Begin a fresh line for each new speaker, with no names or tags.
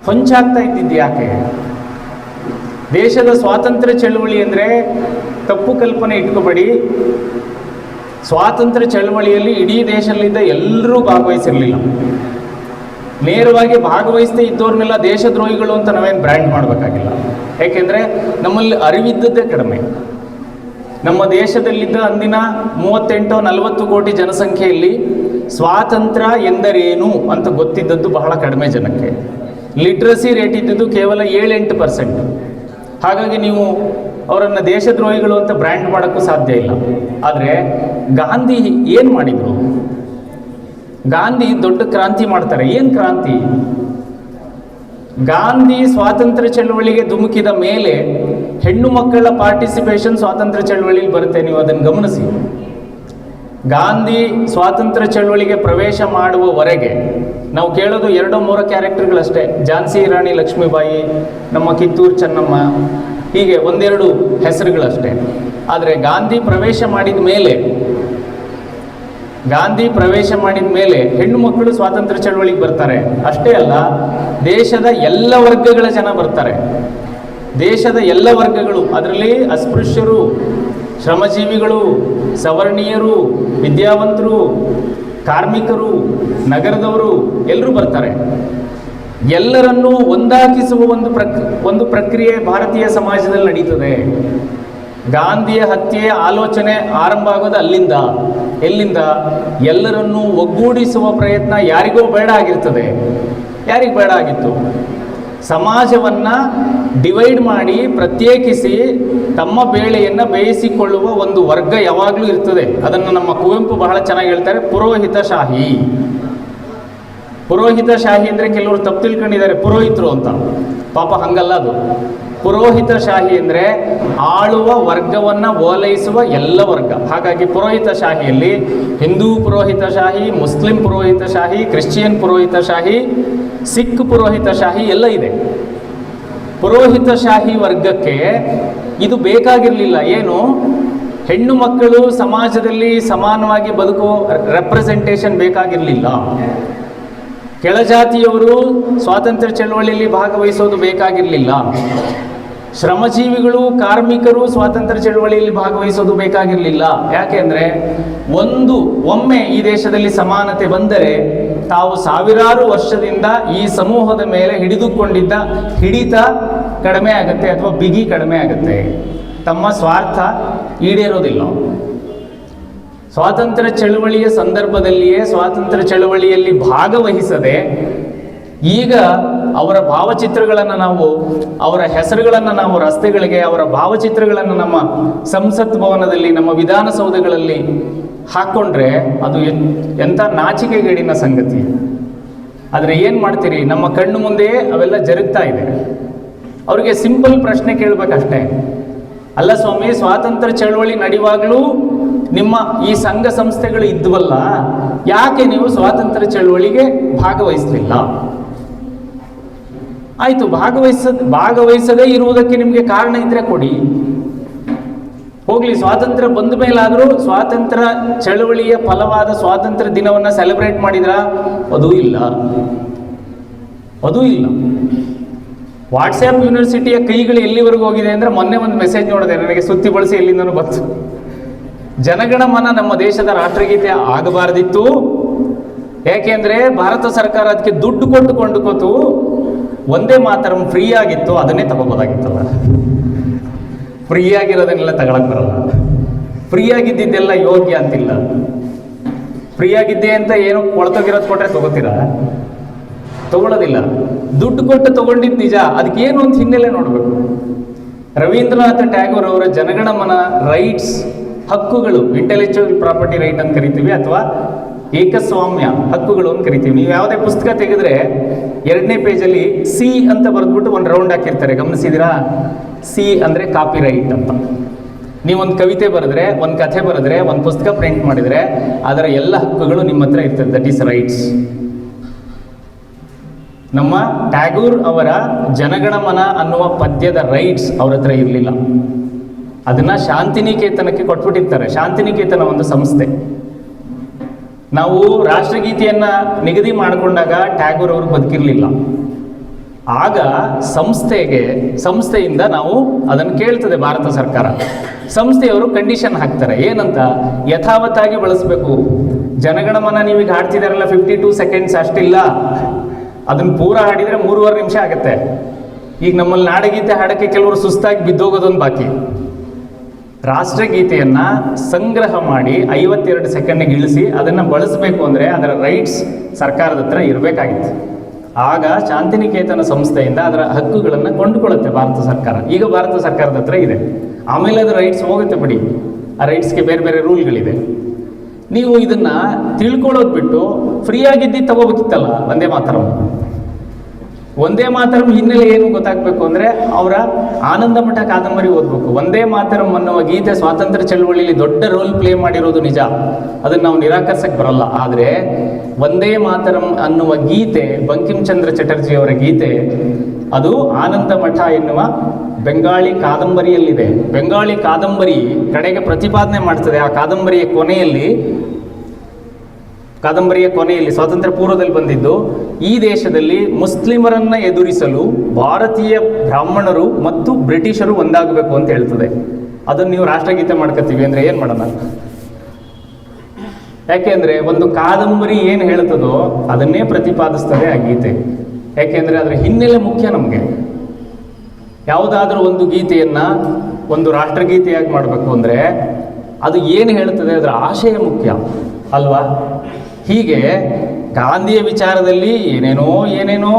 ಹೊಂಚಾಗ್ತಾ ಇದ್ದಿದ್ದು ಯಾಕೆ? ದೇಶದ ಸ್ವಾತಂತ್ರ್ಯ ಚಳವಳಿ ಅಂದರೆ ತಪ್ಪು ಕಲ್ಪನೆ ಇಟ್ಕೋಬೇಡಿ. ಸ್ವಾತಂತ್ರ್ಯ ಚಳವಳಿಯಲ್ಲಿ ಇಡೀ ದೇಶದಲ್ಲಿದ್ದ ಎಲ್ಲರೂ ಭಾಗವಹಿಸಿರಲಿಲ್ಲ. ನೇರವಾಗಿ ಭಾಗವಹಿಸದೇ ಇದ್ದವ್ರನ್ನೆಲ್ಲ ದೇಶದ್ರೋಹಿಗಳು ಅಂತ ನಾವೇನು ಬ್ರ್ಯಾಂಡ್ ಮಾಡಬೇಕಾಗಿಲ್ಲ. ಯಾಕೆಂದರೆ ನಮ್ಮಲ್ಲಿ ಅರಿವಿದ್ದದ್ದೇ ಕಡಿಮೆ. ನಮ್ಮ ದೇಶದಲ್ಲಿದ್ದ ಅಂದಿನ 38-40 ಕೋಟಿ ಜನಸಂಖ್ಯೆಯಲ್ಲಿ ಸ್ವಾತಂತ್ರ್ಯ ಎಂದರೇನು ಅಂತ ಗೊತ್ತಿದ್ದದ್ದು ಬಹಳ ಕಡಿಮೆ ಜನಕ್ಕೆ. ಲಿಟ್ರಸಿ ರೇಟ್ ಇದ್ದದ್ದು ಕೇವಲ 7-8%. ಹಾಗಾಗಿ ನೀವು ಅವರನ್ನು ದೇಶದ್ರೋಹಿಗಳು ಅಂತ ಬ್ರ್ಯಾಂಡ್ ಮಾಡೋಕ್ಕೂ ಸಾಧ್ಯ ಇಲ್ಲ. ಆದರೆ ಗಾಂಧಿ ಏನು ಮಾಡಿದರು? ಗಾಂಧಿ ದೊಡ್ಡ ಕ್ರಾಂತಿ ಮಾಡ್ತಾರೆ. ಏನು ಕ್ರಾಂತಿ? ಗಾಂಧಿ ಸ್ವಾತಂತ್ರ್ಯ ಚಳವಳಿಗೆ ಧುಮುಕಿದ ಮೇಲೆ ಹೆಣ್ಣು ಮಕ್ಕಳ ಪಾರ್ಟಿಸಿಪೇಷನ್ ಸ್ವಾತಂತ್ರ್ಯ ಚಳವಳಿಯಲ್ಲಿ ಬರುತ್ತೆ. ನೀವು ಅದನ್ನು ಗಮನಿಸಿ. ಗಾಂಧಿ ಸ್ವಾತಂತ್ರ್ಯ ಚಳವಳಿಗೆ ಪ್ರವೇಶ ಮಾಡುವವರೆಗೆ ನಾವು ಕೇಳೋದು 2-3 ಕ್ಯಾರೆಕ್ಟರ್ಗಳಷ್ಟೇ. ಝಾನ್ಸಿ ರಾಣಿ ಲಕ್ಷ್ಮೀಬಾಯಿ, ನಮ್ಮ ಕಿತ್ತೂರು ಚೆನ್ನಮ್ಮ, ಹೀಗೆ 1-2 ಹೆಸರುಗಳಷ್ಟೇ. ಆದರೆ ಗಾಂಧಿ ಪ್ರವೇಶ ಮಾಡಿದ ಮೇಲೆ ಹೆಣ್ಣು ಮಕ್ಕಳು ಸ್ವಾತಂತ್ರ್ಯ ಚಳವಳಿಗೆ ಬರ್ತಾರೆ. ಅಷ್ಟೇ ಅಲ್ಲ, ದೇಶದ ಎಲ್ಲ ವರ್ಗಗಳ ಜನ ಬರ್ತಾರೆ. ದೇಶದ ಎಲ್ಲ ವರ್ಗಗಳು, ಅದರಲ್ಲಿ ಅಸ್ಪೃಶ್ಯರು, ಶ್ರಮಜೀವಿಗಳು, ಸವರ್ಣೀಯರು, ವಿದ್ಯಾವಂತರು, ಕಾರ್ಮಿಕರು, ನಗರದವರು ಎಲ್ಲರೂ ಬರ್ತಾರೆ. ಎಲ್ಲರನ್ನೂ ಒಂದಾಕಿಸುವ ಒಂದು ಪ್ರಕ್ರಿಯೆ ಭಾರತೀಯ ಸಮಾಜದಲ್ಲಿ ನಡೀತದೆ. ಗಾಂಧಿಯ ಹತ್ಯೆಯ ಆಲೋಚನೆ ಆರಂಭ ಆಗೋದು ಅಲ್ಲಿಂದ. ಎಲ್ಲಿಂದ? ಎಲ್ಲರನ್ನೂ ಒಗ್ಗೂಡಿಸುವ ಪ್ರಯತ್ನ ಯಾರಿಗೋ ಬೇಡ ಆಗಿರ್ತದೆ. ಯಾರಿಗೆ ಬೇಡ ಆಗಿತ್ತು? ಸಮಾಜವನ್ನು ಡಿವೈಡ್ ಮಾಡಿ ಪ್ರತ್ಯೇಕಿಸಿ ತಮ್ಮ ಬೇಳೆಯನ್ನು ಬೇಯಿಸಿಕೊಳ್ಳುವ ಒಂದು ವರ್ಗ ಯಾವಾಗಲೂ ಇರ್ತದೆ. ಅದನ್ನು ನಮ್ಮ ಕುವೆಂಪು ಬಹಳ ಚೆನ್ನಾಗಿ ಹೇಳ್ತಾರೆ, ಪುರೋಹಿತಶಾಹಿ. ಪುರೋಹಿತಶಾಹಿ ಅಂದರೆ ಕೆಲವರು ತಪ್ಪು ತಿಳ್ಕೊಂಡಿದ್ದಾರೆ ಪುರೋಹಿತರು ಅಂತ. ಪಾಪ ಹಂಗಲ್ಲ ಅದು. ಪುರೋಹಿತಶಾಹಿ ಅಂದರೆ ಆಳುವ ವರ್ಗವನ್ನು ಓಲೈಸುವ ಎಲ್ಲ ವರ್ಗ. ಹಾಗಾಗಿ ಪುರೋಹಿತಶಾಹಿಯಲ್ಲಿ ಹಿಂದೂ ಪುರೋಹಿತಶಾಹಿ, ಮುಸ್ಲಿಂ ಪುರೋಹಿತಶಾಹಿ, ಕ್ರಿಶ್ಚಿಯನ್ ಪುರೋಹಿತಶಾಹಿ, ಸಿಖ್ ಪುರೋಹಿತಶಾಹಿ ಎಲ್ಲ ಇದೆ. ಪುರೋಹಿತಶಾಹಿ ವರ್ಗಕ್ಕೆ ಇದು ಬೇಕಾಗಿರಲಿಲ್ಲ. ಏನು? ಹೆಣ್ಣು ಮಕ್ಕಳು ಸಮಾಜದಲ್ಲಿ ಸಮಾನವಾಗಿ ಬದುಕೋ ರೆಪ್ರೆಸೆಂಟೇಷನ್ ಬೇಕಾಗಿರಲಿಲ್ಲ. ಕೆಳಜಾತಿಯವರು ಸ್ವಾತಂತ್ರ್ಯ ಚಳವಳಿಯಲ್ಲಿ ಭಾಗವಹಿಸೋದು ಬೇಕಾಗಿರಲಿಲ್ಲ. ಶ್ರಮಜೀವಿಗಳು, ಕಾರ್ಮಿಕರು ಸ್ವಾತಂತ್ರ್ಯ ಚಳವಳಿಯಲ್ಲಿ ಭಾಗವಹಿಸೋದು ಬೇಕಾಗಿರಲಿಲ್ಲ. ಯಾಕೆಂದರೆ ಒಮ್ಮೆ ಈ ದೇಶದಲ್ಲಿ ಸಮಾನತೆ ಬಂದರೆ ತಾವು ಸಾವಿರಾರು ವರ್ಷದಿಂದ ಈ ಸಮೂಹದ ಮೇಲೆ ಹಿಡಿದುಕೊಂಡಿದ್ದ ಹಿಡಿತ ಕಡಿಮೆ ಆಗುತ್ತೆ, ಅಥವಾ ಬಿಗಿ ಕಡಿಮೆ ಆಗುತ್ತೆ. ತಮ್ಮ ಸ್ವಾರ್ಥ ಈಡೇರೋದಿಲ್ಲ. ಸ್ವಾತಂತ್ರ್ಯ ಚಳವಳಿಯ ಸಂದರ್ಭದಲ್ಲಿಯೇ ಸ್ವಾತಂತ್ರ್ಯ ಚಳವಳಿಯಲ್ಲಿ ಭಾಗವಹಿಸದೆ ಈಗ ಅವರ ಭಾವಚಿತ್ರಗಳನ್ನು ಅವರ ಹೆಸರುಗಳನ್ನು ನಾವು ರಸ್ತೆಗಳಿಗೆ, ಅವರ ಭಾವಚಿತ್ರಗಳನ್ನು ನಮ್ಮ ಸಂಸತ್ ಭವನದಲ್ಲಿ, ನಮ್ಮ ವಿಧಾನಸೌಧಗಳಲ್ಲಿ ಹಾಕ್ಕೊಂಡ್ರೆ ಅದು ಎಂಥ ನಾಚಿಕೆಗೇಡಿನ ಸಂಗತಿ. ಆದರೆ ಏನು ಮಾಡ್ತೀರಿ? ನಮ್ಮ ಕಣ್ಣು ಮುಂದೆಯೇ ಅವೆಲ್ಲ ಜರುಗ್ತಾ ಇದೆ. ಅವರಿಗೆ ಸಿಂಪಲ್ ಪ್ರಶ್ನೆ ಕೇಳಬೇಕಷ್ಟೇ. ಅಲ್ಲ ಸ್ವಾಮಿ, ಸ್ವಾತಂತ್ರ್ಯ ಚಳವಳಿ ನಡೆಯುವಾಗಲೂ ನಿಮ್ಮ ಈ ಸಂಘ ಸಂಸ್ಥೆಗಳು ಇದ್ವಲ್ಲ, ಯಾಕೆ ನೀವು ಸ್ವಾತಂತ್ರ್ಯ ಚಳವಳಿಗೆ ಭಾಗವಹಿಸಲಿಲ್ಲ? ಆಯಿತು, ಭಾಗವಹಿಸದೇ ಇರುವುದಕ್ಕೆ ನಿಮಗೆ ಕಾರಣ ಇದ್ರೆ ಕೊಡಿ, ಹೋಗಲಿ. ಸ್ವಾತಂತ್ರ್ಯ ಬಂದ ಮೇಲಾದರೂ ಸ್ವಾತಂತ್ರ್ಯ ಚಳವಳಿಯ ಫಲವಾದ ಸ್ವಾತಂತ್ರ್ಯ ದಿನವನ್ನು ಸೆಲೆಬ್ರೇಟ್ ಮಾಡಿದ್ರ? ಅದೂ ಇಲ್ಲ. ವಾಟ್ಸ್ಆ್ಯಪ್ ಯೂನಿವರ್ಸಿಟಿಯ ಕೈಗಳು ಎಲ್ಲಿವರೆಗೂ ಹೋಗಿದೆ ಅಂದರೆ, ಮೊನ್ನೆ ಒಂದು ಮೆಸೇಜ್ ನೋಡಿದೆ ನನಗೆ, ಸುತ್ತಿ ಬಳಸಿ ಎಲ್ಲಿಂದನೂ ಬಂತು. ಜನಗಣಮನ ನಮ್ಮ ದೇಶದ ರಾಷ್ಟ್ರಗೀತೆ ಆಗಬಾರ್ದಿತ್ತು. ಯಾಕೆಂದರೆ ಭಾರತ ಸರ್ಕಾರ ಅದಕ್ಕೆ ದುಡ್ಡು ಕೊಟ್ಟು ಕೊಂಡುಕೊತು. ಒಂದೇ ಮಾತರಂ ಫ್ರೀ ಆಗಿತ್ತು, ಅದನ್ನೇ ತಗೋಬೋದಾಗಿತ್ತಲ್ಲ. ಫ್ರೀ ಆಗಿರೋದನ್ನೆಲ್ಲ ತಗೊಳಕ್ ಬರಲ್ಲ. ಫ್ರೀ ಆಗಿದ್ದೆಲ್ಲ ಯೋಗ್ಯ ಅಂತಿಲ್ಲ. ಫ್ರೀ ಆಗಿದ್ದೆ ಅಂತ ಏನು ಕೊಳ್ತೋಗಿರೋದು ಕೊಟ್ಟರೆ ತಗೋತೀರಾ? ತಗೊಳ್ಳೋದಿಲ್ಲ. ದುಡ್ಡು ಕೊಟ್ಟು ತಗೊಂಡಿದ್ದು ನಿಜ, ಅದಕ್ಕೇನು ಒಂದು ಹಿನ್ನೆಲೆ ನೋಡಬೇಕು. ರವೀಂದ್ರನಾಥ ಟ್ಯಾಗೋರ್ ಅವರ ಜನಗಣಮನ ರೈಟ್ಸ್, ಹಕ್ಕುಗಳು, ಇಂಟೆಲೆಕ್ಚುವಲ್ ಪ್ರಾಪರ್ಟಿ ರೈಟ್ ಅಂತ ಕರಿತೀವಿ, ಅಥವಾ ಏಕಸ್ವಾಮ್ಯ ಹಕ್ಕುಗಳು ಅಂತ ಕರಿತೀವಿ. ನೀವು ಯಾವುದೇ ಪುಸ್ತಕ ತೆಗೆದ್ರೆ 2ನೇ ಪೇಜಲ್ಲಿ ಸಿ ಅಂತ ಬರೆದ್ಬಿಟ್ಟು ಒಂದು ರೌಂಡ್ ಹಾಕಿರ್ತಾರೆ, ಗಮನಿಸಿದಿರಾ? ಸಿ ಅಂದರೆ ಕಾಪಿ ರೈಟ್ ಅಂತ. ನೀವೊಂದು ಕವಿತೆ ಬರೆದ್ರೆ, ಒಂದು ಕಥೆ ಬರೆದ್ರೆ, ಒಂದು ಪುಸ್ತಕ ಪ್ರಿಂಟ್ ಮಾಡಿದರೆ ಅದರ ಎಲ್ಲ ಹಕ್ಕುಗಳು ನಿಮ್ಮ ಹತ್ರ ಇರ್ತದೆ. That is rights. ನಮ್ಮ ಟ್ಯಾಗೋರ್ ಅವರ ಜನಗಣಮನ ಅನ್ನುವ ಪದ್ಯದ ರೈಟ್ಸ್ ಅವ್ರ ಹತ್ರ ಇರಲಿಲ್ಲ. ಅದನ್ನು ಶಾಂತಿನಿಕೇತನಕ್ಕೆ ಕೊಟ್ಬಿಟ್ಟಿರ್ತಾರೆ. ಶಾಂತಿನಿಕೇತನ ಒಂದು ಸಂಸ್ಥೆ. ನಾವು ರಾಷ್ಟ್ರಗೀತೆಯನ್ನು ನಿಗದಿ ಮಾಡಿಕೊಂಡಾಗ ಟ್ಯಾಗೋರ್ ಅವರು ಬದುಕಿರಲಿಲ್ಲ. ಆಗ ಸಂಸ್ಥೆಯಿಂದ ನಾವು ಅದನ್ನು ಕೇಳ್ತದೆ ಭಾರತ ಸರ್ಕಾರ. ಸಂಸ್ಥೆಯವರು ಕಂಡೀಷನ್ ಹಾಕ್ತಾರೆ, ಏನಂತ, ಯಥಾವತ್ತಾಗಿ ಬಳಸಬೇಕು. ಜನಗಣಮನ ನೀವೀಗ ಹಾಡ್ತಿದಾರಲ್ಲ 52 ಸೆಕೆಂಡ್ಸ್ ಅಷ್ಟಿಲ್ಲ, ಅದನ್ನು ಪೂರ ಹಾಡಿದರೆ 3.5 ನಿಮಿಷ ಆಗುತ್ತೆ. ಈಗ ನಮ್ಮಲ್ಲಿ ನಾಡಗೀತೆ ಹಾಡೋಕ್ಕೆ ಕೆಲವರು ಸುಸ್ತಾಗಿ ಬಿದ್ದೋಗೋದೊಂದು ಬಾಕಿ. ರಾಷ್ಟ್ರಗೀತೆಯನ್ನು ಸಂಗ್ರಹ ಮಾಡಿ 52 ಸೆಕೆಂಡ್ಗೆ ಇಳಿಸಿ ಅದನ್ನು ಬಳಸಬೇಕು ಅಂದರೆ ಅದರ ರೈಟ್ಸ್ ಸರ್ಕಾರದ ಹತ್ರ ಇರಬೇಕಾಗಿತ್ತು. ಆಗ ಶಾಂತಿನಿಕೇತನ ಸಂಸ್ಥೆಯಿಂದ ಅದರ ಹಕ್ಕುಗಳನ್ನು ಕೊಂಡುಕೊಳ್ಳುತ್ತೆ ಭಾರತ ಸರ್ಕಾರ. ಈಗ ಭಾರತ ಸರ್ಕಾರದ ಹತ್ರ ಇದೆ. ಆಮೇಲೆ ಅದು ರೈಟ್ಸ್ ಹೋಗುತ್ತೆ ಬಿಡಿ, ಆ ರೈಟ್ಸ್ಗೆ ಬೇರೆ ಬೇರೆ ರೂಲ್ಗಳಿದೆ. ನೀವು ಇದನ್ನು ತಿಳ್ಕೊಳ್ಳೋದು ಬಿಟ್ಟು ಫ್ರೀಯಾಗಿದ್ದು ತಗೋಬೇಕಿತ್ತಲ್ಲ. ಒಂದೇ ಮಾತರಂ ಹಿನ್ನೆಲೆ ಏನು ಗೊತ್ತಾಗಬೇಕು ಅಂದರೆ ಅವರ ಆನಂದ ಮಠ ಕಾದಂಬರಿ ಓದಬೇಕು. ಒಂದೇ ಮಾತರಂ ಅನ್ನುವ ಗೀತೆ ಸ್ವಾತಂತ್ರ್ಯ ಚಳವಳಿಯಲ್ಲಿ ದೊಡ್ಡ ರೋಲ್ ಪ್ಲೇ ಮಾಡಿರೋದು ನಿಜ, ಅದನ್ನು ನಾವು ನಿರಾಕರಿಸಕ್ಕೆ ಬರಲ್ಲ. ಆದರೆ ಒಂದೇ ಮಾತರಂ ಅನ್ನುವ ಗೀತೆ ಬಂಕಿಂ ಚಂದ್ರ ಚಟರ್ಜಿಯವರ ಗೀತೆ, ಅದು ಆನಂದ ಮಠ ಎನ್ನುವ ಬೆಂಗಾಳಿ ಕಾದಂಬರಿಯಲ್ಲಿದೆ. ಬೆಂಗಾಳಿ ಕಾದಂಬರಿ ಕಡೆಗೆ ಪ್ರತಿಪಾದನೆ ಮಾಡ್ತದೆ. ಆ ಕಾದಂಬರಿಯ ಕೊನೆಯಲ್ಲಿ ಸ್ವಾತಂತ್ರ್ಯ ಪೂರ್ವದಲ್ಲಿ ಬಂದಿದ್ದು, ಈ ದೇಶದಲ್ಲಿ ಮುಸ್ಲಿಮರನ್ನು ಎದುರಿಸಲು ಭಾರತೀಯ ಬ್ರಾಹ್ಮಣರು ಮತ್ತು ಬ್ರಿಟಿಷರು ಒಂದಾಗಬೇಕು ಅಂತ ಹೇಳ್ತದೆ. ಅದನ್ನು ನೀವು ರಾಷ್ಟ್ರಗೀತೆ ಮಾಡ್ಕೊತೀವಿ ಅಂದರೆ ಏನು ಮಾಡೋಣ? ಯಾಕೆಂದರೆ ಒಂದು ಕಾದಂಬರಿ ಏನು ಹೇಳ್ತದೋ ಅದನ್ನೇ ಪ್ರತಿಪಾದಿಸ್ತದೆ ಆ ಗೀತೆ. ಯಾಕೆಂದರೆ ಅದರ ಹಿನ್ನೆಲೆ ಮುಖ್ಯ ನಮಗೆ. ಯಾವುದಾದ್ರೂ ಒಂದು ಗೀತೆಯನ್ನು ಒಂದು ರಾಷ್ಟ್ರಗೀತೆಯಾಗಿ ಮಾಡಬೇಕು ಅಂದರೆ ಅದು ಏನು ಹೇಳ್ತದೆ, ಅದರ ಆಶಯ ಮುಖ್ಯ ಅಲ್ವಾ? ಹೀಗೆ ಗಾಂಧಿಯ ವಿಚಾರದಲ್ಲಿ ಏನೇನೋ